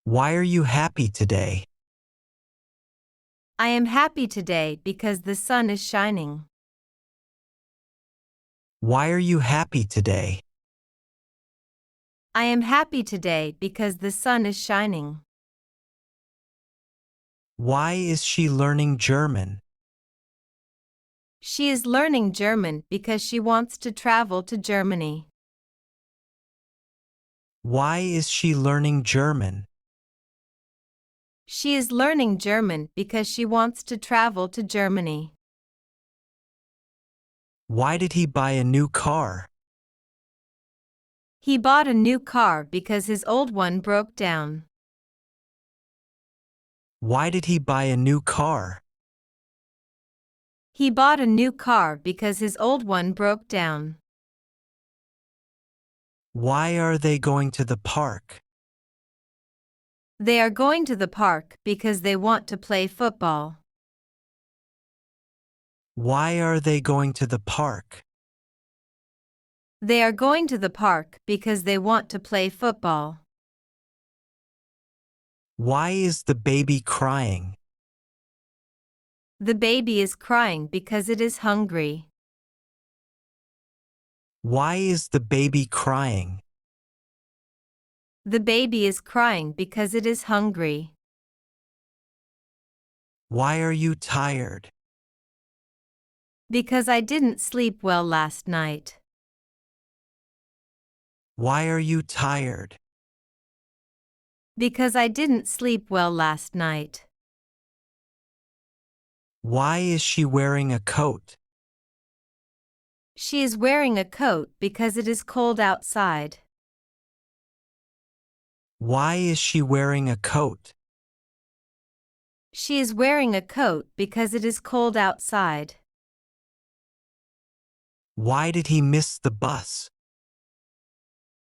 Why are you happy today? I am happy today because the sun is shining. Why are you happy today? I am happy today because the sun is shining. Why is she learning German? She is learning German because she wants to travel to Germany. Why is she learning German? She is learning German because she wants to travel to Germany. Why did he buy a new car? He bought a new car because his old one broke down. Why did he buy a new car? He bought a new car because his old one broke down. Why are they going to the park? They are going to the park because they want to play football. Why are they going to the park? They are going to the park because they want to play football. Why is the baby crying? The baby is crying because it is hungry. Why is the baby crying? The baby is crying because it is hungry. Why are you tired? Because I didn't sleep well last night. Why are you tired? Because I didn't sleep well last night. Why is she wearing a coat? She is wearing a coat because it is cold outside. Why is she wearing a coat? She is wearing a coat because it is cold outside. Why did he miss the bus?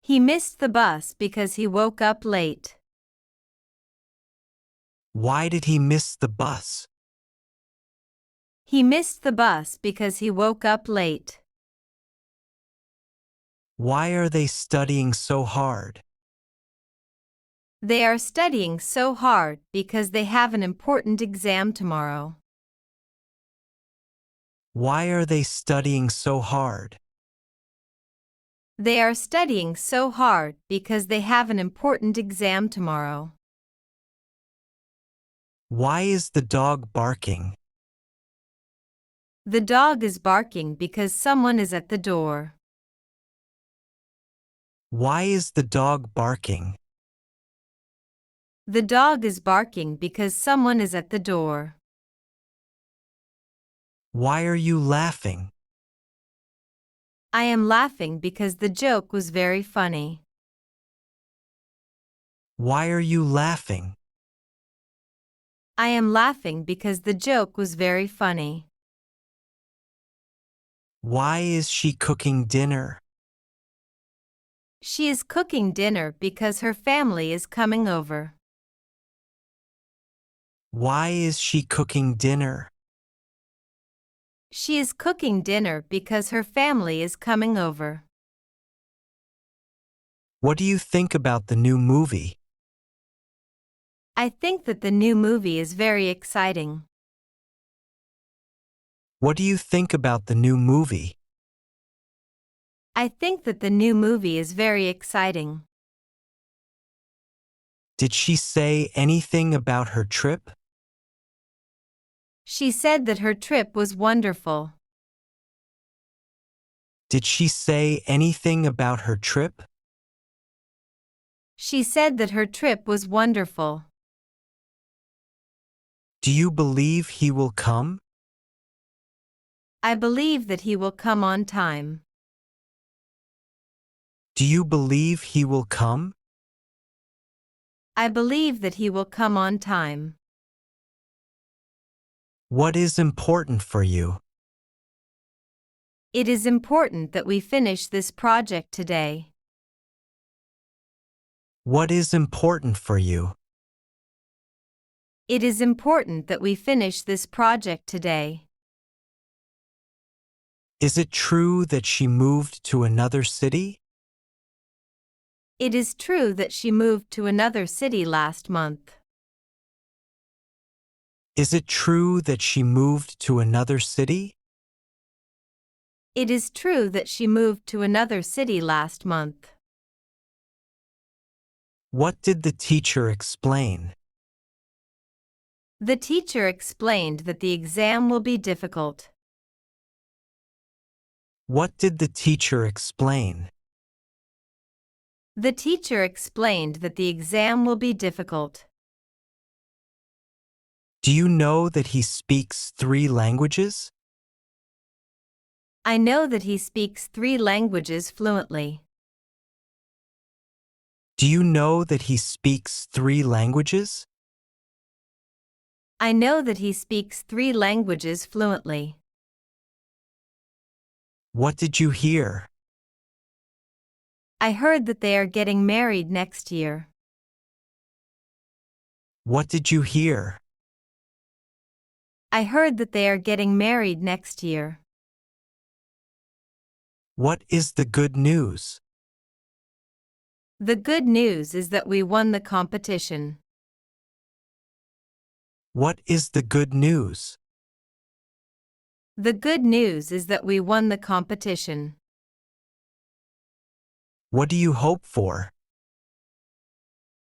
He missed the bus because he woke up late. Why did he miss the bus? He missed the bus because he woke up late. Why are they studying so hard? They are studying so hard because they have an important exam tomorrow. Why are they studying so hard? They are studying so hard because they have an important exam tomorrow. Why is the dog barking? The dog is barking because someone is at the door. Why is the dog barking? The dog is barking because someone is at the door. Why are you laughing? I am laughing because the joke was very funny. Why are you laughing? I am laughing because the joke was very funny. Why is she cooking dinner? She is cooking dinner because her family is coming over. Why is she cooking dinner? She is cooking dinner because her family is coming over. What do you think about the new movie? I think that the new movie is very exciting. What do you think about the new movie? I think that the new movie is very exciting. Did she say anything about her trip? She said that her trip was wonderful. Did she say anything about her trip? She said that her trip was wonderful. Do you believe he will come? I believe that he will come on time. Do you believe he will come? I believe that he will come on time. What is important for you? It is important that we finish this project today. What is important for you? It is important that we finish this project today. Is it true that she moved to another city? It is true that she moved to another city last month. Is it true that she moved to another city? It is true that she moved to another city last month. What did the teacher explain? The teacher explained that the exam will be difficult. What did the teacher explain? The teacher explained that the exam will be difficult. Do you know that he speaks 3 languages? I know that he speaks 3 languages fluently. Do you know that he speaks 3 languages? I know that he speaks 3 languages fluently. What did you hear? I heard that they are getting married next year. What did you hear? I heard that they are getting married next year. What is the good news? The good news is that we won the competition. What is the good news? The good news is that we won the competition. What do you hope for?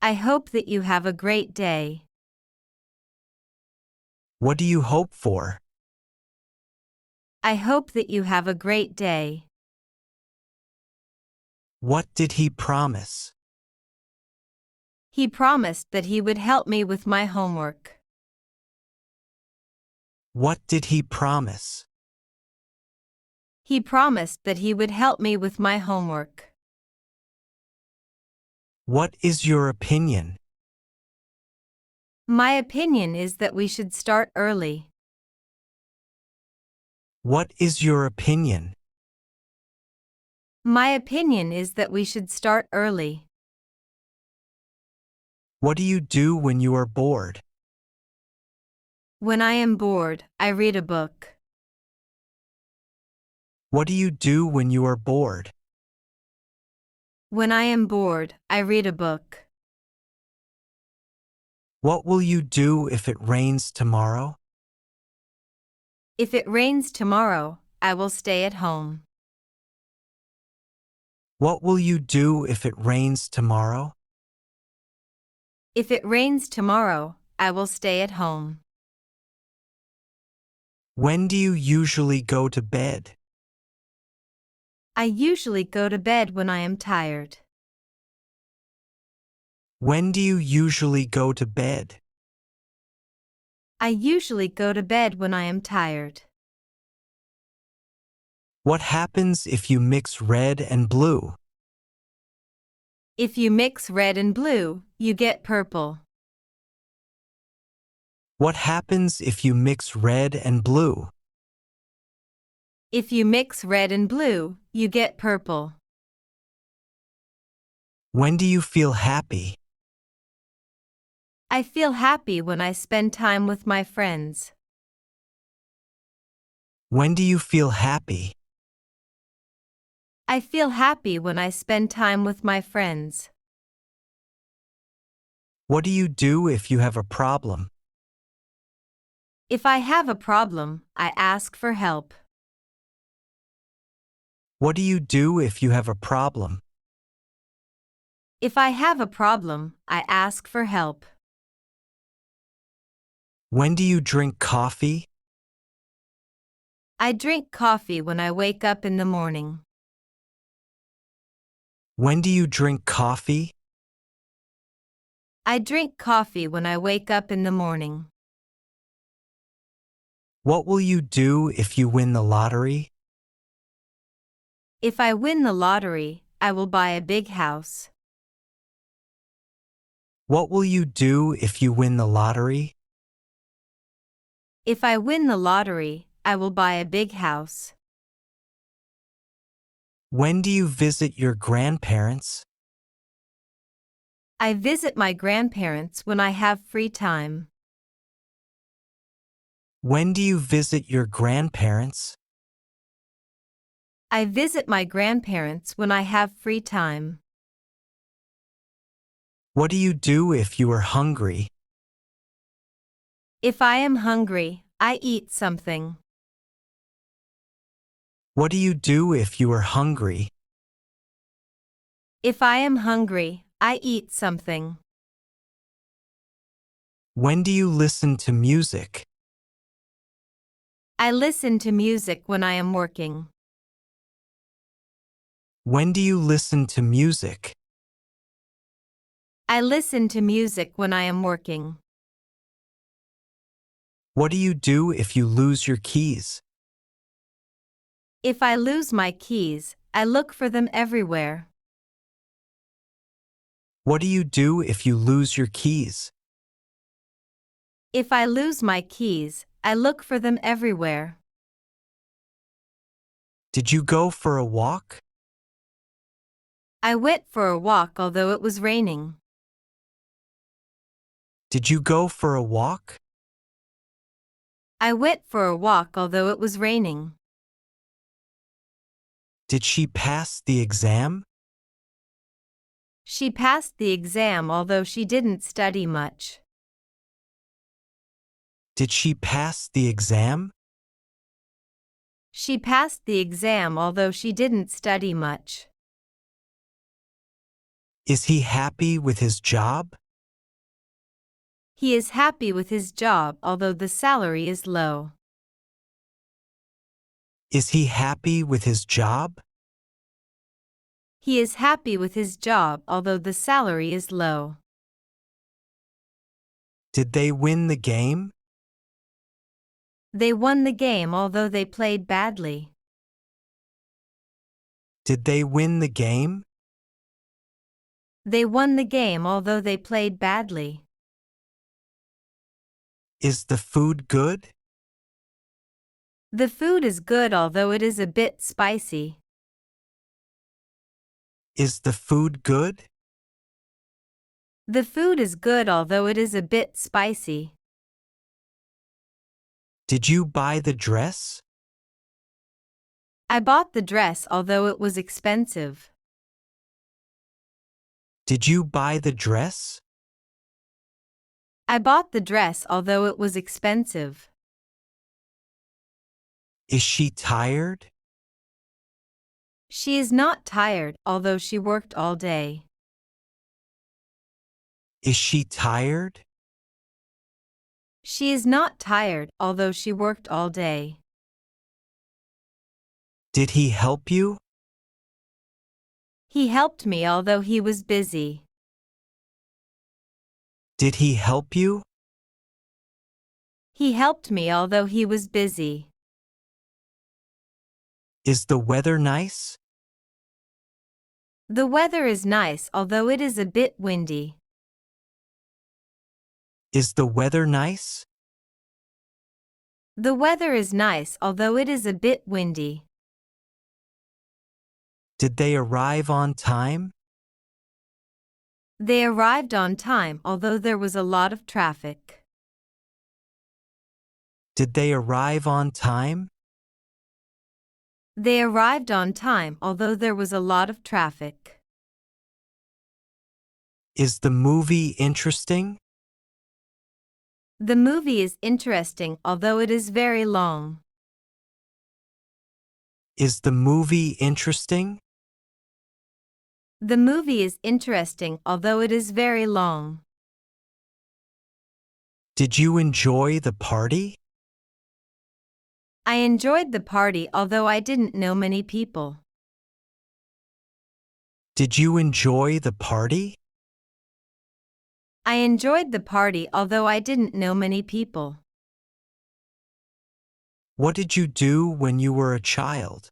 I hope that you have a great day. What do you hope for? I hope that you have a great day. What did he promise? He promised that he would help me with my homework. What did he promise? He promised that he would help me with my homework. What is your opinion? My opinion is that we should start early. What is your opinion? My opinion is that we should start early. What do you do when you are bored? When I am bored, I read a book. What do you do when you are bored? When I am bored, I read a book. What will you do if it rains tomorrow? If it rains tomorrow, I will stay at home. What will you do if it rains tomorrow? If it rains tomorrow, I will stay at home. When do you usually go to bed? I usually go to bed when I am tired. When do you usually go to bed? I usually go to bed when I am tired. What happens if you mix red and blue? If you mix red and blue, you get purple. What happens if you mix red and blue? If you mix red and blue, you get purple. When do you feel happy? I feel happy when I spend time with my friends. When do you feel happy? I feel happy when I spend time with my friends. What do you do if you have a problem? If I have a problem, I ask for help. What do you do if you have a problem? If I have a problem, I ask for help. When do you drink coffee? I drink coffee when I wake up in the morning. When do you drink coffee? I drink coffee when I wake up in the morning. What will you do if you win the lottery? If I win the lottery, I will buy a big house. What will you do if you win the lottery? If I win the lottery, I will buy a big house. When do you visit your grandparents? I visit my grandparents when I have free time. When do you visit your grandparents? I visit my grandparents when I have free time. What do you do if you are hungry? If I am hungry, I eat something. What do you do if you are hungry? If I am hungry, I eat something. When do you listen to music? I listen to music when I am working. When do you listen to music? I listen to music when I am working. What do you do if you lose your keys? If I lose my keys, I look for them everywhere. What do you do if you lose your keys? If I lose my keys, I look for them everywhere. Did you go for a walk? I went for a walk although it was raining. Did you go for a walk? I went for a walk although it was raining. Did she pass the exam? She passed the exam although she didn't study much. Did she pass the exam? She passed the exam although she didn't study much. Is he happy with his job? He is happy with his job although the salary is low. Is he happy with his job? He is happy with his job although the salary is low. Did they win the game? They won the game although they played badly. Did they win the game? They won the game although they played badly. Is the food good? The food is good although it is a bit spicy. Is the food good? The food is good although it is a bit spicy. Did you buy the dress? I bought the dress although it was expensive. Did you buy the dress? I bought the dress although it was expensive. Is she tired? She is not tired although she worked all day. Is she tired? She is not tired although she worked all day. Did he help you? He helped me although he was busy. Did he help you? He helped me although he was busy. Is the weather nice? The weather is nice although it is a bit windy. Is the weather nice? The weather is nice although it is a bit windy. Did they arrive on time? They arrived on time although there was a lot of traffic. Did they arrive on time? They arrived on time although there was a lot of traffic. Is the movie interesting? The movie is interesting although it is very long. Is the movie interesting? The movie is interesting although it is very long. Did you enjoy the party? I enjoyed the party although I didn't know many people. Did you enjoy the party? I enjoyed the party although I didn't know many people. What did you do when you were a child?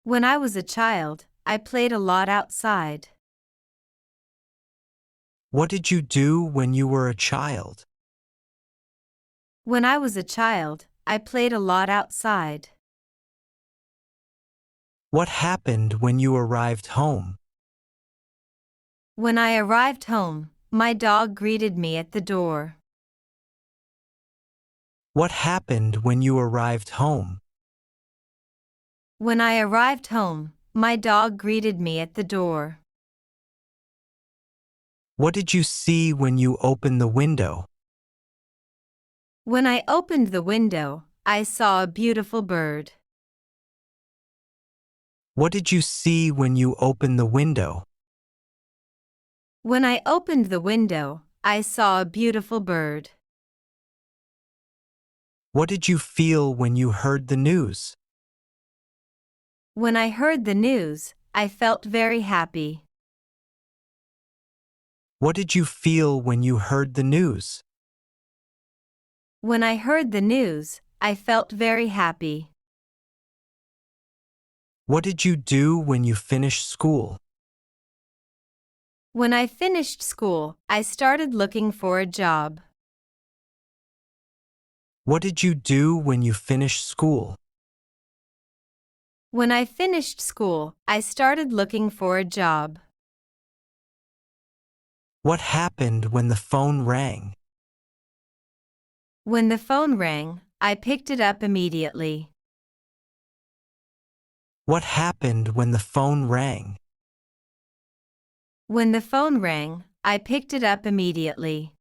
When I was a child, I played a lot outside. What did you do when you were a child? When I was a child, I played a lot outside. What happened when you arrived home? When I arrived home, my dog greeted me at the door. What happened when you arrived home? When I arrived home, my dog greeted me at the door. What did you see when you opened the window? When I opened the window, I saw a beautiful bird. What did you see when you opened the window? When I opened the window, I saw a beautiful bird. What did you feel when you heard the news? When I heard the news, I felt very happy. What did you feel when you heard the news? When I heard the news, I felt very happy. What did you do when you finished school? When I finished school, I started looking for a job. What did you do when you finished school? When I finished school, I started looking for a job. What happened when the phone rang? When the phone rang, I picked it up immediately. What happened when the phone rang? When the phone rang, I picked it up immediately.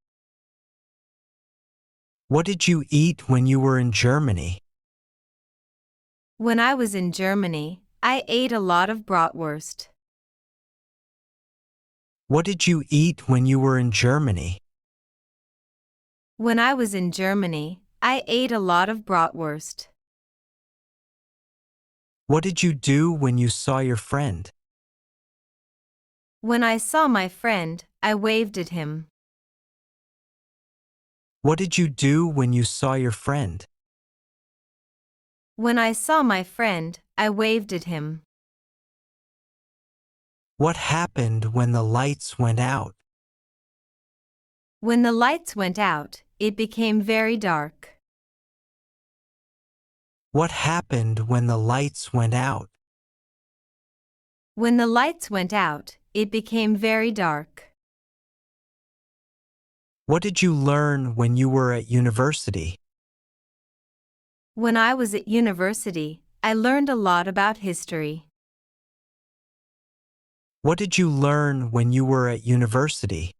What did you eat when you were in Germany? When I was in Germany, I ate a lot of bratwurst. What did you eat when you were in Germany? When I was in Germany, I ate a lot of bratwurst. What did you do when you saw your friend? When I saw my friend, I waved at him. What did you do when you saw your friend? When I saw my friend, I waved at him. What happened when the lights went out? When the lights went out, it became very dark. What happened when the lights went out? When the lights went out, it became very dark. What did you learn when you were at university? When I was at university, I learned a lot about history. What did you learn when you were at university?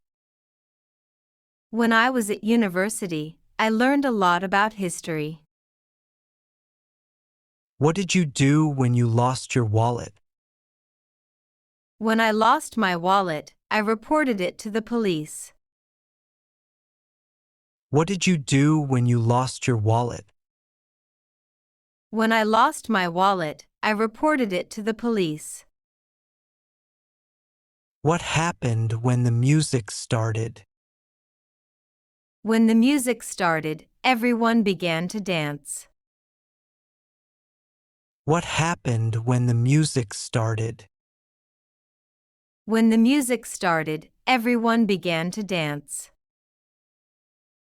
When I was at university, I learned a lot about history. What did you do when you lost your wallet? When I lost my wallet, I reported it to the police. What did you do when you lost your wallet? When I lost my wallet, I reported it to the police. What happened when the music started? When the music started, everyone began to dance. What happened when the music started? When the music started, everyone began to dance.